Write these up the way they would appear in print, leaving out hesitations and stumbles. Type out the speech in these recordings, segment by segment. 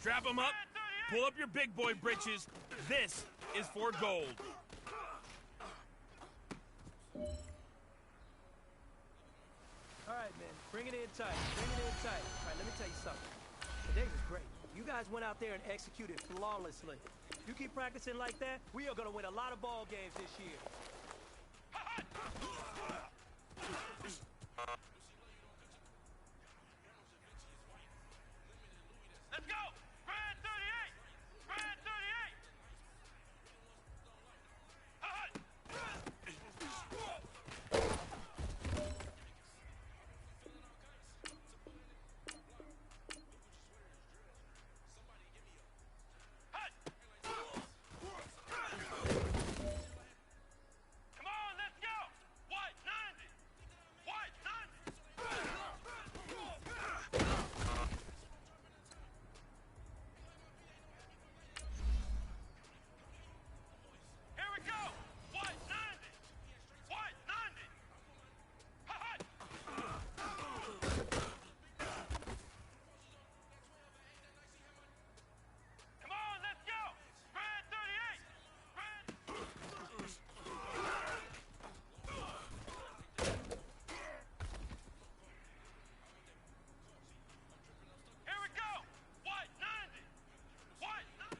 Strap them up, pull up your big boy britches. This is for gold. All right, man. Bring it in tight. Bring it in tight. All right, let me tell you something. Today was great. You guys went out there and executed flawlessly. You keep practicing like that, we are going to win a lot of ball games this year. Let's go! Grand 38! Grand 38! Come on, let's go! White 90! White 90! Here we go! White 90! White 90! Ha-ha! Come on, let's go! Grand 38! Grand... Here we go! White 90! White 90!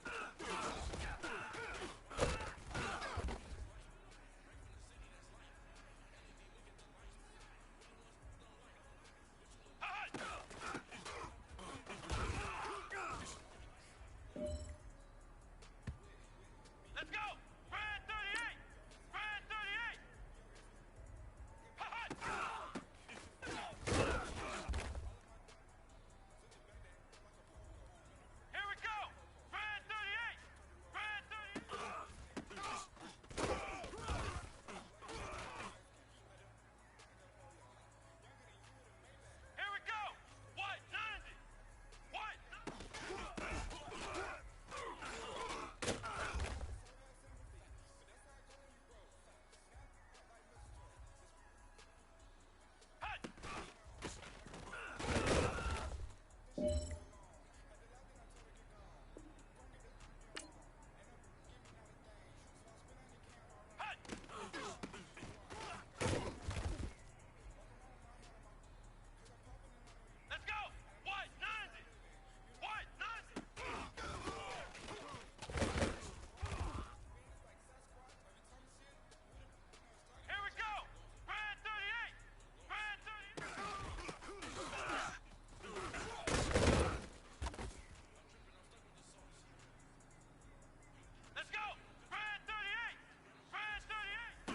Let's go! Grand 38! Grand 38! Here we go! Grand 38! Grand 38! Here we go! White 90! White 90! Let's go! White 90! White 90! Here we go! Grand 38! Grand 38! Let's go! Grand 38! Grand 38!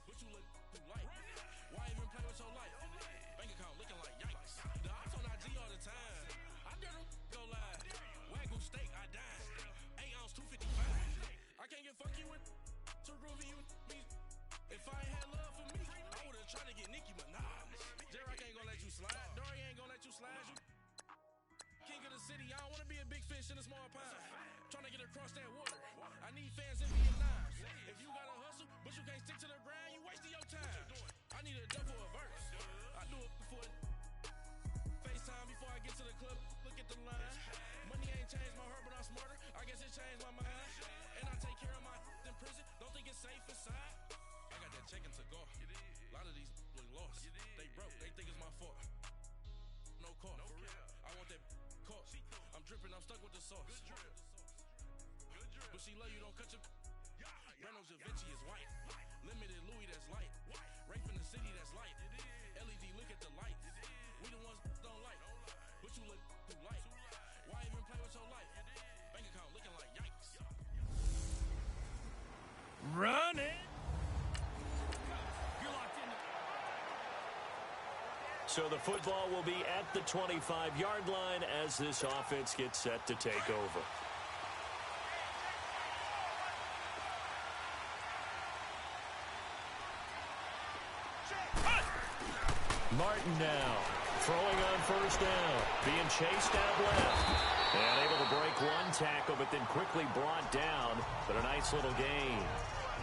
What you look like? Why even play with your life? Bank account looking like yikes. The ops on IG all the time. I dare them go live. Wagyu steak, I dine. 8 ounce, 255. I can't get fucky with too groovy you me. If I ain't had love for me, I would've tried to get Nicki Minaj. J-Rock ain't gonna let you slide. Dory ain't gonna let you slide. You king of the city, I don't wanna be a big fish in a small pond. Trying to get across that water. I need fans in Vietnam. If you gotta hustle, but you can't stick to the grind, you wasting your time. I need a double a verse. I do it for FaceTime before I get to the club. Look at the line. Money ain't changed my heart, but I'm smarter. I guess it changed my mind. And I take care of my in prison. Don't think it's safe inside. I got that check-in to go. A lot of these look lost. They broke. They think it's my fault. No call. For real. I want that caught. I'm dripping, I'm stuck with the sauce. But she love you, don't cut your. Brando Javinci is white. Limited Louis, that's light. Rape in the city, that's light. LED, look at the light. We the ones don't like. But you look too light. Why even play with your life? Bank account looking like yikes. Run it! You're locked in. So the football will be at the 25-yard line as this offense gets set to take over. Martin now throwing on first down, being chased out left. And able to break one tackle, but then quickly brought down. But a nice little gain.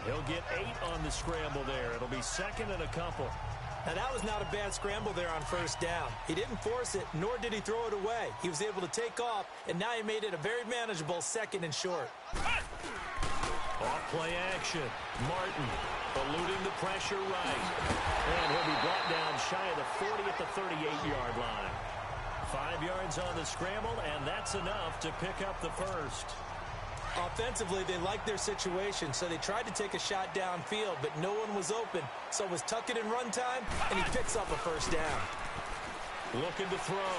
He'll get 8 on the scramble there. It'll be second and a couple. Now, that was not a bad scramble there on first down. He didn't force it, nor did he throw it away. He was able to take off, and now he made it a very manageable 2nd and short. Off play action. Martin eluding the pressure right. And he'll be brought down shy of the 40 at the 38-yard line. 5 yards on the scramble, and that's enough to pick up the first. Offensively, they liked their situation, so they tried to take a shot downfield, but no one was open. So it was tuck it in run time, and he picks up a first down. Looking to throw.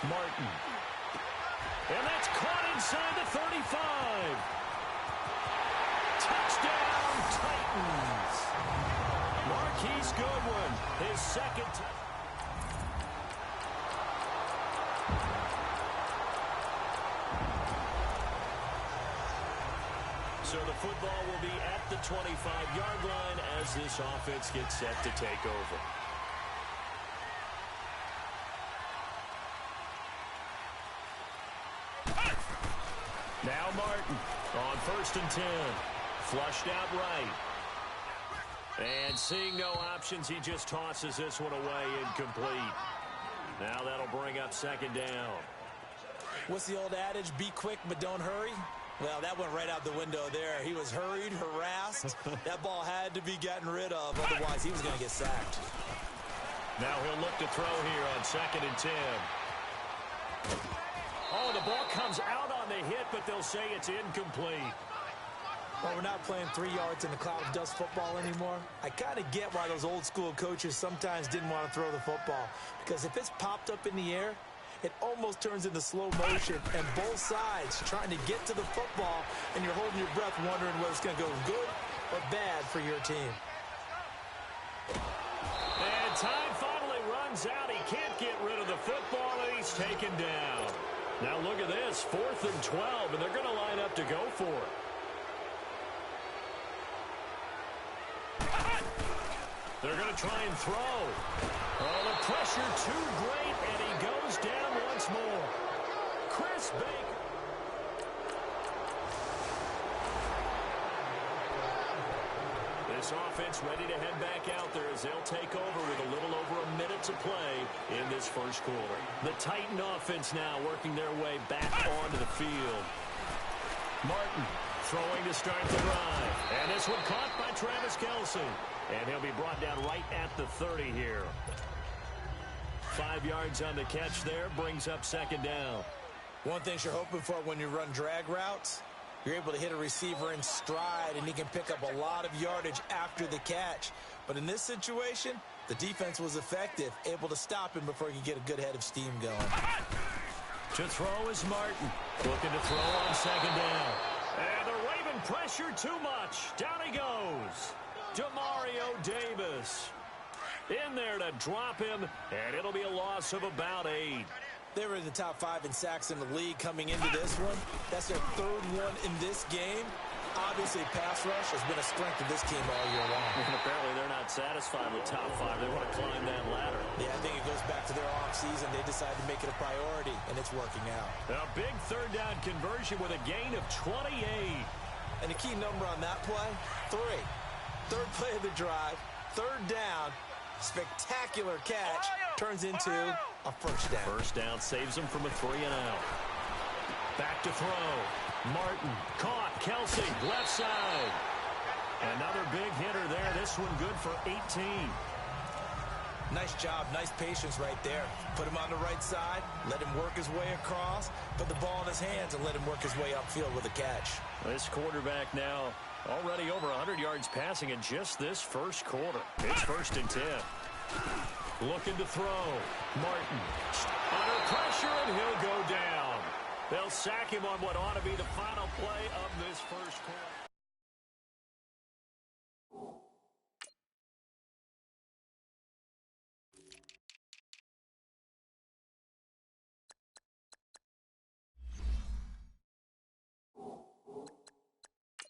Martin. And that's caught inside the 35. Touchdown, Titans. Marquise Goodwin, his second. So the football will be at the 25-yard line as this offense gets set to take over. Now Martin on 1st and 10. Flushed out right. And seeing no options, he just tosses this one away incomplete. Now that'll bring up 2nd down. What's the old adage? Be quick, but don't hurry. Well, that went right out the window there. He was hurried, harassed. That ball had to be gotten rid of, otherwise he was going to get sacked. Now he'll look to throw here on 2nd and 10. Oh, the ball comes out on the hit, but they'll say it's incomplete. Well, we're not playing 3 yards in the cloud of dust football anymore. I kind of get why those old school coaches sometimes didn't want to throw the football. Because if it's popped up in the air, it almost turns into slow motion, and both sides trying to get to the football, and you're holding your breath wondering whether it's going to go good or bad for your team. And time finally runs out. He can't get rid of the football, and he's taken down. Now look at this, 4th and 12, and they're going to line up to go for it. They're going to try and throw. Oh, the pressure too great, and he goes down once more. Chris Baker. This offense ready to head back out there as they'll take over with a little over a minute to play in this first quarter. The Titan offense now working their way back onto the field. Martin throwing to start the drive. And this one caught by Travis Kelce. And he'll be brought down right at the 30 here. 5 yards on the catch there, brings up 2nd down. One thing you're hoping for when you run drag routes, you're able to hit a receiver in stride, and he can pick up a lot of yardage after the catch. But in this situation, the defense was effective, able to stop him before he could get a good head of steam going. To throw is Martin. Looking to throw on 2nd down. And they're waving pressure too much. Down he goes. Demario Davis in there to drop him, and it'll be a loss of about 8. They were in the top 5 in sacks in the league coming into this one. That's their 3rd one in this game. Obviously, pass rush has been a strength of this team all year long. And apparently they're not satisfied with top 5. They want to climb that ladder. Yeah, I think it goes back to their offseason. They decided to make it a priority, and it's working out. A big 3rd down conversion with a gain of 28. And the key number on that play, 3. 3rd play of the drive, 3rd down, spectacular catch, turns into a first down. First down saves him from a 3-and-out. Back to throw. Martin caught. Kelce, left side. Another big hitter there. This one good for 18. Nice job, nice patience right there. Put him on the right side, let him work his way across, put the ball in his hands, and let him work his way upfield with a catch. This quarterback now already over 100 yards passing in just this first quarter. It's 1st and 10. Looking to throw. Martin under pressure, and he'll go down. They'll sack him on what ought to be the final play of this first quarter.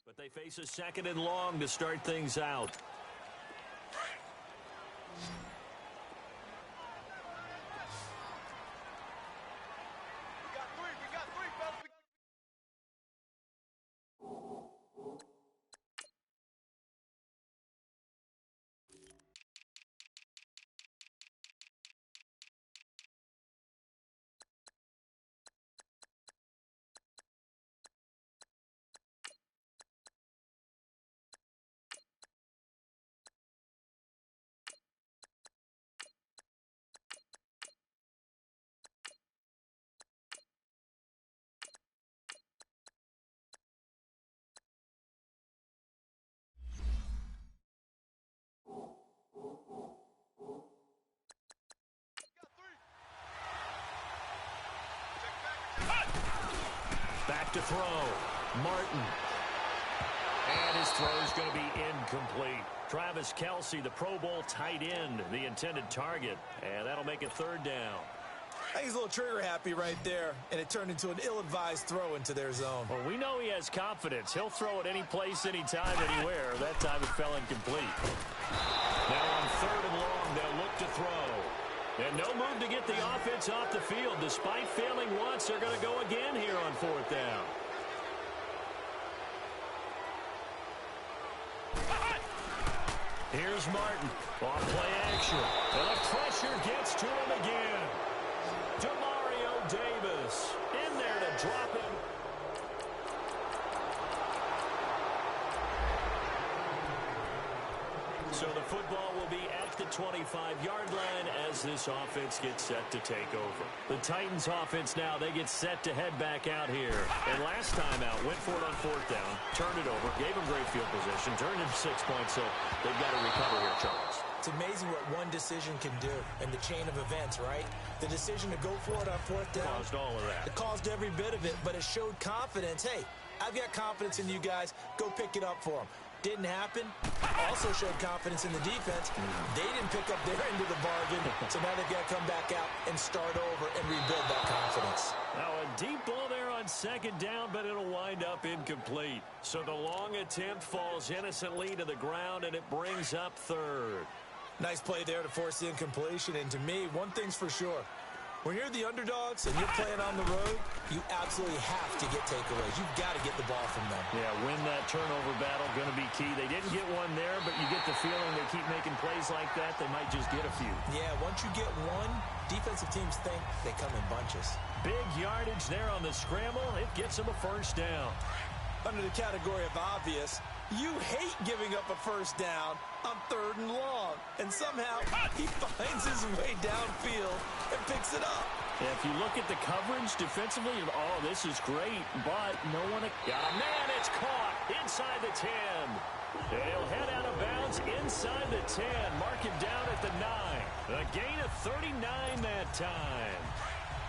But they face a 2nd and long to start things out. to throw. Martin. And his throw is going to be incomplete. Travis Kelce, the Pro Bowl tight end, the intended target. And that'll make it third down. I think he's a little trigger happy right there, and it turned into an ill-advised throw into their zone. Well, we know he has confidence. He'll throw it any place, anytime, anywhere. That time it fell incomplete. Now on third and long, they'll look to throw. And no move to get the offense off the field. Despite failing once, they're going to go again here on fourth down. Here's Martin. Off play action. And the pressure gets to him again. Demario Davis in there to drop him. So the football will be at the 25-yard line as this offense gets set to take over. The Titans offense now, they get set to head back out here. And last time out, went for it on fourth down, turned it over, gave them great field position, turned it 6 points, so they've got to recover here, Charles. It's amazing what one decision can do in the chain of events, right? The decision to go for it on fourth down. Caused all of that. It caused every bit of it, but it showed confidence. Hey, I've got confidence in you guys. Go pick it up for them. Didn't happen. Also showed confidence in the defense. They didn't pick up their end of the bargain, so now they've got to come back out and start over and rebuild that confidence. Now a deep ball there on second down, but it'll wind up incomplete. So the long attempt falls innocently to the ground, and it brings up third. Nice play there to force the incompletion, and to me, one thing's for sure. When you're the underdogs and you're playing on the road, you absolutely have to get takeaways. You've got to get the ball from them. Yeah, win that turnover battle, going to be key. They didn't get one there, but you get the feeling they keep making plays like that, they might just get a few. Yeah, once you get one, defensive teams think they come in bunches. Big yardage there on the scramble. It gets them a first down. Under the category of obvious, you hate giving up a first down on third and long. And somehow, he finds his way downfield and picks it up. Yeah, if you look at the coverage defensively, oh, this is great, but no one got a man. It's caught inside the 10. And he'll head out of bounds inside the 10. Mark him down at the 9. A gain of 39 that time.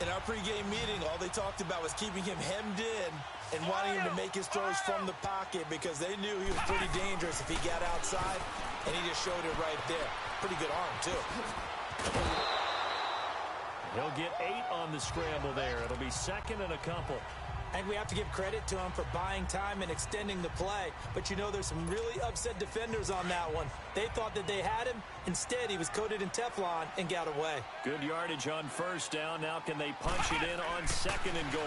In our pregame meeting, all they talked about was keeping him hemmed in and wanting him to make his throws from the pocket because they knew he was pretty dangerous if he got outside, and he just showed it right there. Pretty good arm, too. He'll get 8 on the scramble there. It'll be second and a couple. I think we have to give credit to him for buying time and extending the play. But, you know, there's some really upset defenders on that one. They thought that they had him. Instead, he was coated in Teflon and got away. Good yardage on first down. Now can they punch it in on second and goal?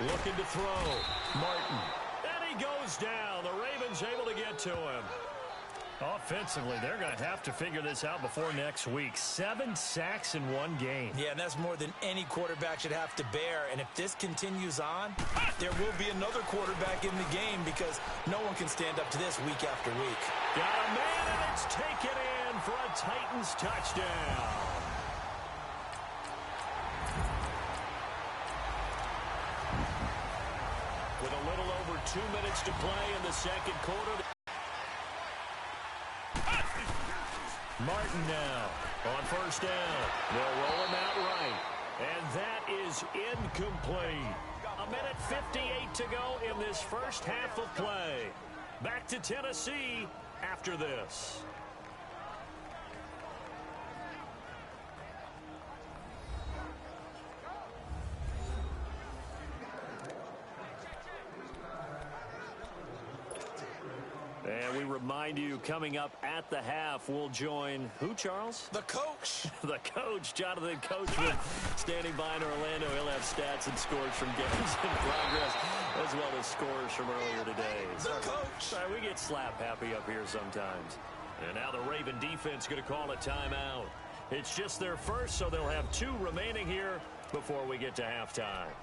Looking to throw. Martin. And he goes down. The Ravens able to get to him. Offensively, they're going to have to figure this out before next week. 7 sacks in one game. Yeah, and that's more than any quarterback should have to bear. And if this continues on, there will be another quarterback in the game because no one can stand up to this week after week. Got a man, and it's taken in for a Titans touchdown. With a little over 2 minutes to play in the second quarter. Martin now on first down. They'll roll him out right. And that is incomplete. 1:58 to go in this first half of play. Back to Tennessee after this. And we remind you, coming up at the half, we'll join who, Charles? The coach. The coach, Jonathan Coachman, standing by in Orlando. He'll have stats and scores from games in progress, as well as scores from earlier today. The coach. We get slap happy up here sometimes. And now the Raven defense going to call a timeout. It's just their first, so they'll have 2 remaining here before we get to halftime.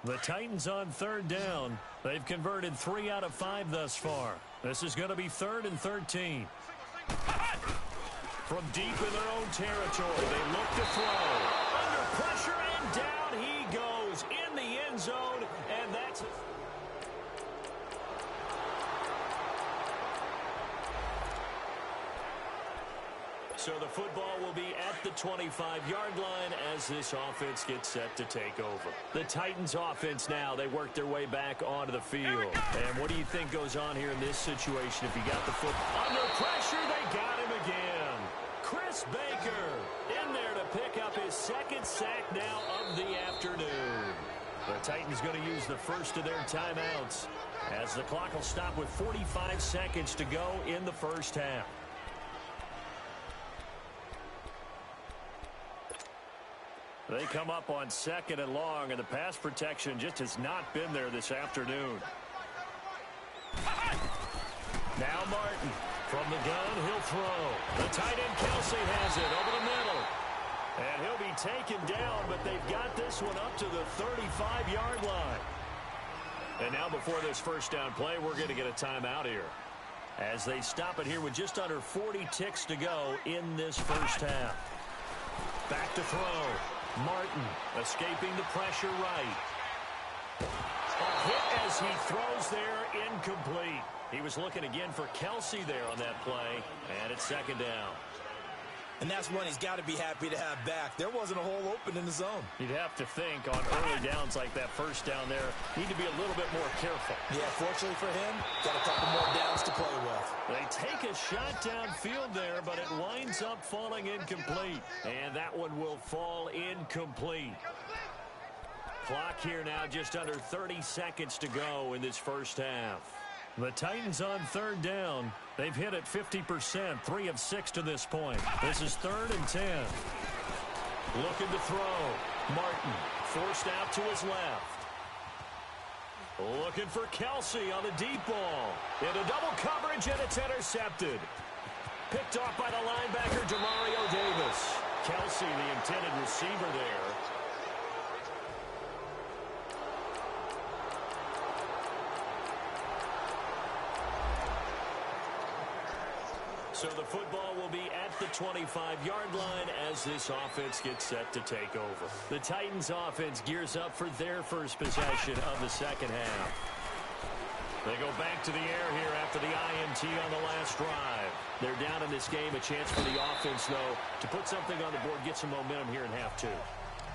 The Titans on third down. They've converted 3 out of 5 thus far. This is going to be 3rd and 13. From deep in their own territory, they look to throw. Under pressure, and down he goes in the end zone, and that's... So the football will be at the 25-yard line as this offense gets set to take over. The Titans offense now, they work their way back onto the field. And what do you think goes on here in this situation if you got the foot under pressure? They got him again. Chris Baker in there to pick up his second sack now of the afternoon. The Titans going to use the first of their timeouts as the clock will stop with 45 seconds to go in the first half. They come up on 2nd and long, and the pass protection just has not been there this afternoon. Now Martin from the gun, he'll throw. The tight end Kelsey has it over the middle. And he'll be taken down, but they've got this one up to the 35-yard line. And now before this first down play, we're going to get a timeout here as they stop it here with just under 40 ticks to go in this first half. Back to throw. Martin escaping the pressure right. A hit as he throws there, incomplete. He was looking again for Kelsey there on that play, and it's 2nd down. And that's one he's got to be happy to have back. There wasn't a hole open in the zone. You'd have to think on early downs like that first down there, need to be a little bit more careful. Yeah, fortunately for him, got a couple more downs to play with. They take a shot downfield there, but it winds up falling incomplete. And that one will fall incomplete. Clock here now just under 30 seconds to go in this first half. The Titans on 3rd down. They've hit it 50%, 3 of 6 to this point. This is 3rd and 10. Looking to throw. Martin forced out to his left. Looking for Kelsey on the deep ball. Into double coverage, and it's intercepted. Picked off by the linebacker, Demario Davis. Kelsey, the intended receiver there. So the football will be at the 25-yard line as this offense gets set to take over. The Titans offense gears up for their first possession of the second half. They go back to the air here after the INT on the last drive. They're down in this game. A chance for the offense, though, to put something on the board, get some momentum here in half 2.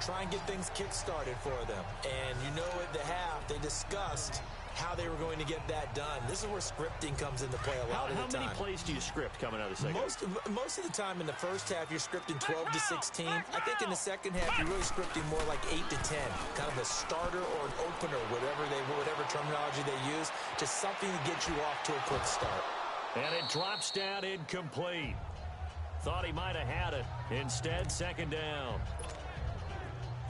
Try and get things kick-started for them. And you know at the half, they discussed how they were going to get that done. This is where scripting comes into play a lot of the time. How many plays do you script coming out of the second? Most of the time in the first half, you're scripting 12 to 16. I think in the second half, you're really scripting more like 8 to 10. Kind of a starter or an opener, whatever terminology they use, just something to get you off to a quick start. And it drops down incomplete. Thought he might have had it. Instead, 2nd down.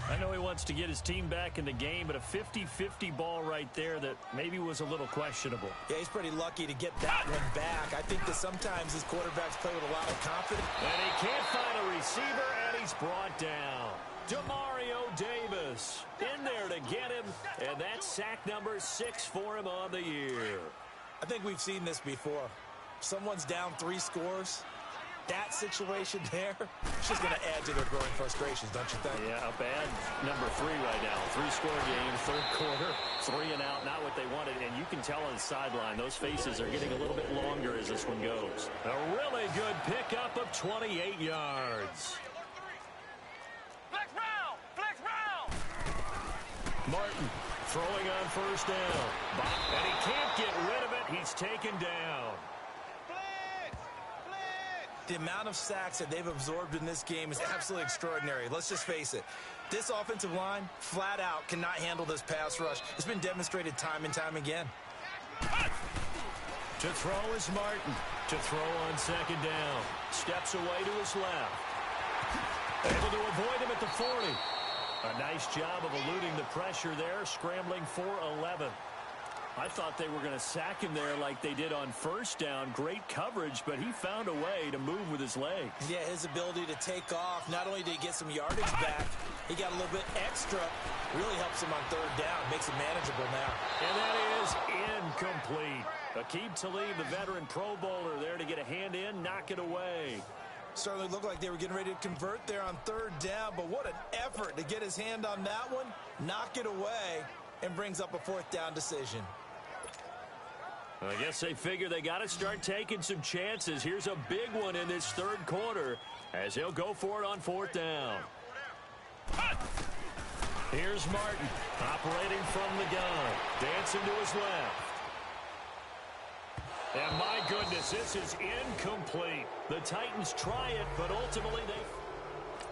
I know he wants to get his team back in the game, but a 50-50 ball right there that maybe was a little questionable. Yeah, he's pretty lucky to get that one back. I think that sometimes his quarterbacks play with a lot of confidence. And he can't find a receiver, and he's brought down. Demario Davis in there to get him, and that's sack number 6 for him on the year. I think we've seen this before. Someone's down 3 scores. That situation there, it's just going to add to their growing frustrations, don't you think? Yeah, a bad number 3 right now. 3-score game, 3rd quarter, 3 and out, not what they wanted. And you can tell on the sideline, those faces are getting a little bit longer as this one goes. A really good pickup of 28 yards. Flex round! Flex round! Martin throwing on 1st down. And he can't get rid of it. He's taken down. The amount of sacks that they've absorbed in this game is absolutely extraordinary. Let's just face it. This offensive line, flat out, cannot handle this pass rush. It's been demonstrated time and time again. To throw is Martin. To throw on 2nd down. Steps away to his left. Able to avoid him at the 40. A nice job of eluding the pressure there, scrambling for 11. I thought they were going to sack him there like they did on 1st down. Great coverage, but he found a way to move with his legs. Yeah, his ability to take off, not only did he get some yardage back, he got a little bit extra. Really helps him on 3rd down, makes it manageable now. And that is incomplete. Aqib Talib, the veteran Pro Bowler, there to get a hand in, knock it away. Certainly looked like they were getting ready to convert there on 3rd down, but what an effort to get his hand on that one, knock it away, and brings up a 4th down decision. I guess they figure they got to start taking some chances. Here's a big one in this third quarter as he'll go for it on fourth down. Here's Martin operating from the gun. Dancing to his left. And my goodness, this is incomplete. The Titans try it, but ultimately they...